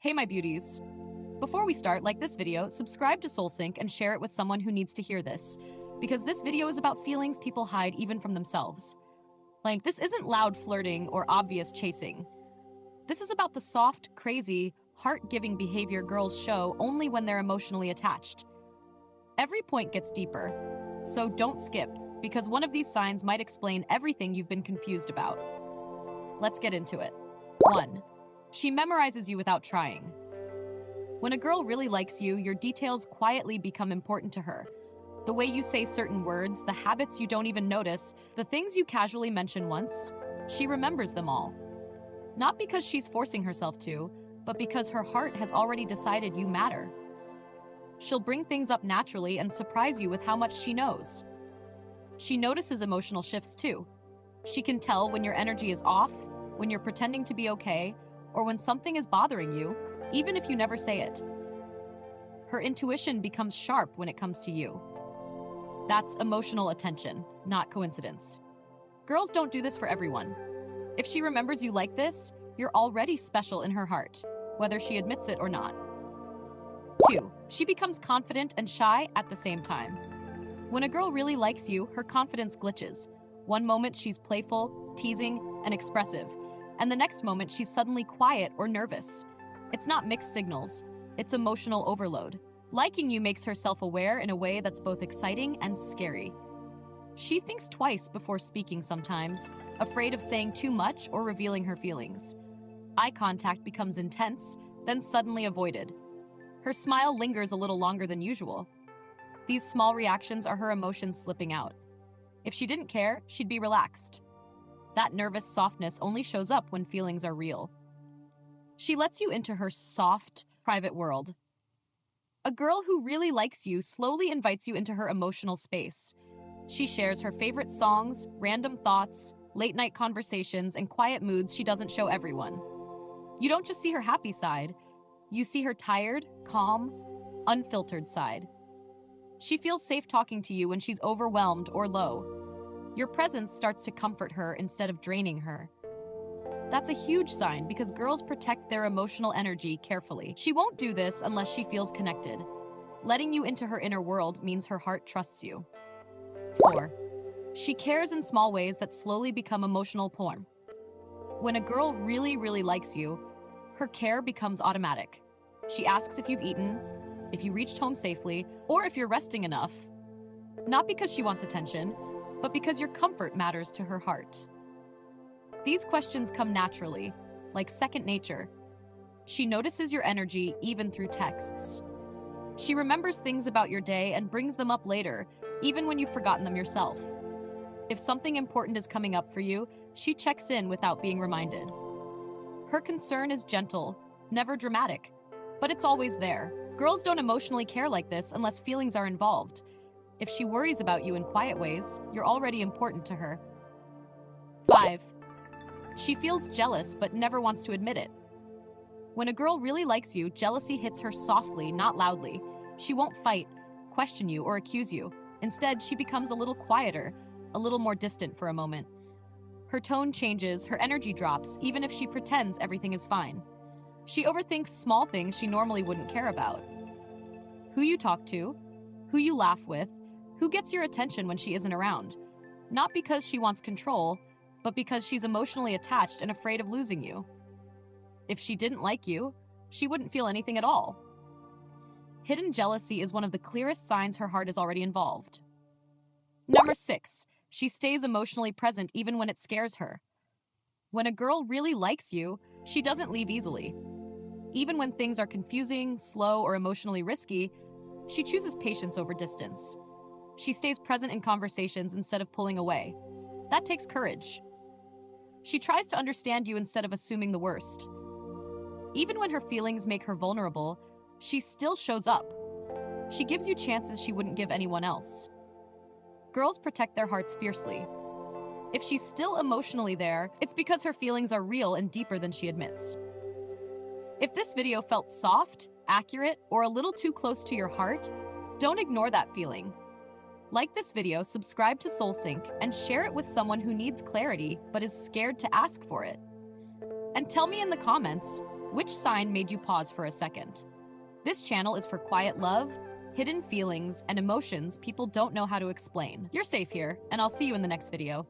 Hey my beauties. Before we start, like this video, subscribe to SoulSync and share it with someone who needs to hear this, because this video is about feelings people hide even from themselves. Like, this isn't loud flirting or obvious chasing. This is about the soft, crazy, heart-giving behavior girls show only when they're emotionally attached. Every point gets deeper, so don't skip, because one of these signs might explain everything you've been confused about. Let's get into it. 1. She memorizes you without trying. When a girl really likes you, your details quietly become important to her. The way you say certain words, the habits you don't even notice, the things you casually mention once, she remembers them all. Not because she's forcing herself to, but because her heart has already decided you matter. She'll bring things up naturally and surprise you with how much she knows. She notices emotional shifts too. She can tell when your energy is off, when you're pretending to be okay, or when something is bothering you, even if you never say it. Her intuition becomes sharp when it comes to you. That's emotional attention, not coincidence. Girls don't do this for everyone. If she remembers you like this, you're already special in her heart, whether she admits it or not. 2. She becomes confident and shy at the same time. When a girl really likes you, her confidence glitches. One moment she's playful, teasing, and expressive, and the next moment she's suddenly quiet or nervous. It's not mixed signals, it's emotional overload. Liking you makes her self-aware in a way that's both exciting and scary. She thinks twice before speaking sometimes, afraid of saying too much or revealing her feelings. Eye contact becomes intense, then suddenly avoided. Her smile lingers a little longer than usual. These small reactions are her emotions slipping out. If she didn't care, she'd be relaxed. That nervous softness only shows up when feelings are real. She lets you into her soft, private world. A girl who really likes you slowly invites you into her emotional space. She shares her favorite songs, random thoughts, late-night conversations, and quiet moods she doesn't show everyone. You don't just see her happy side, you see her tired, calm, unfiltered side. She feels safe talking to you when she's overwhelmed or low. Your presence starts to comfort her instead of draining her. That's a huge sign because girls protect their emotional energy carefully. She won't do this unless she feels connected. Letting you into her inner world means her heart trusts you. 4. She cares in small ways that slowly become emotional porn. When a girl really likes you, her care becomes automatic. She asks if you've eaten, if you reached home safely, or if you're resting enough. Not because she wants attention, but because your comfort matters to her heart. These questions come naturally, like second nature. She notices your energy even through texts. She remembers things about your day and brings them up later, even when you've forgotten them yourself. If something important is coming up for you, she checks in without being reminded. Her concern is gentle, never dramatic, but it's always there. Girls don't emotionally care like this unless feelings are involved. If she worries about you in quiet ways, you're already important to her. 5. She feels jealous but never wants to admit it. When a girl really likes you, jealousy hits her softly, not loudly. She won't fight, question you, or accuse you. Instead, she becomes a little quieter, a little more distant for a moment. Her tone changes, her energy drops, even if she pretends everything is fine. She overthinks small things she normally wouldn't care about. Who you talk to, who you laugh with, who gets your attention when she isn't around. Not because she wants control, but because she's emotionally attached and afraid of losing you. If she didn't like you, she wouldn't feel anything at all. Hidden jealousy is one of the clearest signs her heart is already involved. 6. She stays emotionally present even when it scares her. When a girl really likes you, she doesn't leave easily. Even when things are confusing, slow, or emotionally risky, she chooses patience over distance. She stays present in conversations instead of pulling away. That takes courage. She tries to understand you instead of assuming the worst. Even when her feelings make her vulnerable, she still shows up. She gives you chances she wouldn't give anyone else. Girls protect their hearts fiercely. If she's still emotionally there, it's because her feelings are real and deeper than she admits. If this video felt soft, accurate, or a little too close to your heart, don't ignore that feeling. Like this video, subscribe to SoulSync, and share it with someone who needs clarity but is scared to ask for it. And tell me in the comments, Which sign made you pause for a second? This channel is for quiet love, hidden feelings, and emotions people don't know how to explain. You're safe here, and I'll see you in the next video.